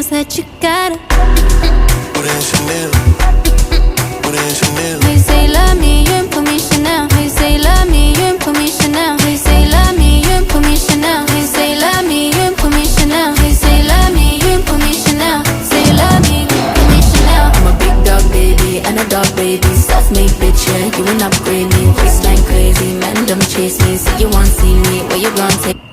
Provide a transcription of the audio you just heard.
else that you gotta. Put in Chanel. Put in Chanel. How you say love me, you ain't put me Chanel. How you say love me, you ain't put me Chanel. How you say love me, you ain't put me Chanel. How you say love me, you ain't put me Chanel. How you say love me, you ain't put me Chanel. Say you love me, you ain't put me Chanel. I'm a big dog baby and a dog baby. Self-made bitch, yeah, you ain't upgrade me. Waistline crazy, man, don't chase me. Say you want see me, where you gonna take